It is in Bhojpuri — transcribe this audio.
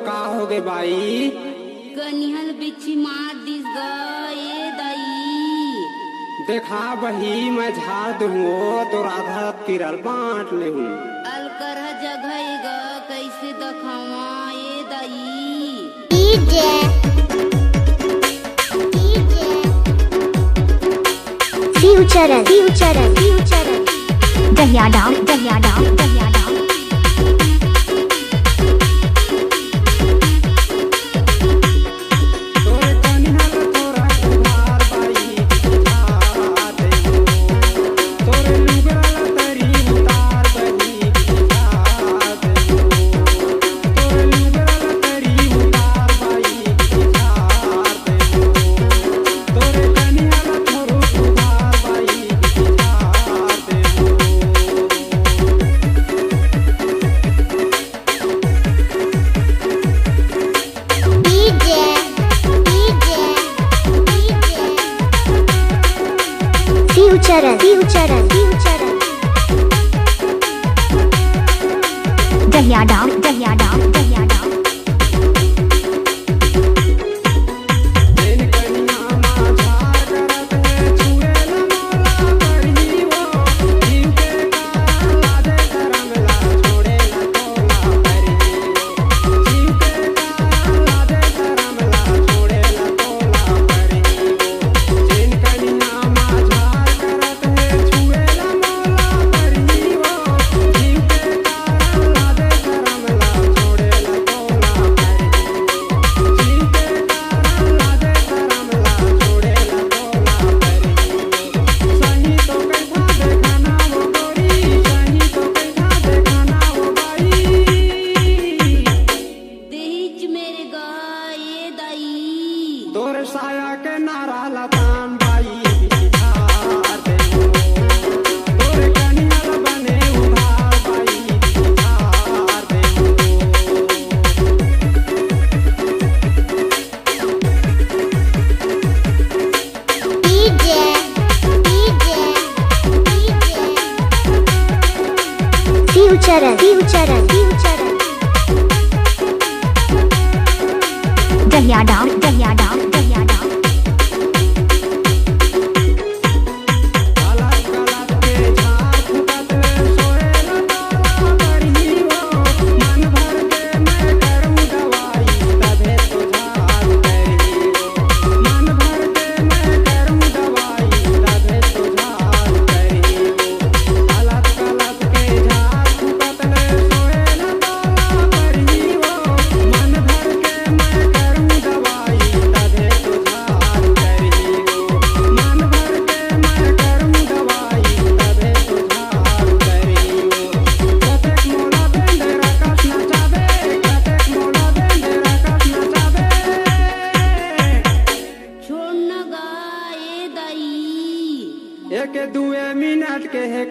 का हो गे बाई? कनिहल बिच्छी मार दिस गए दाई। देखा बही मैं झाड़ दूँ तो राधा तिरल बांट ले हूँ। अलकर जगह ग कैसे दखावा ए दाई। फ्यूचर दहिया डाल फ्यूचर दहिया डाल तोरे साया के नारा लतान बाई बिहार दे तोरे कनिया बने उधार बाई बिहार दे। फ्यूचर दहिया डाल एक दुए मिनट के है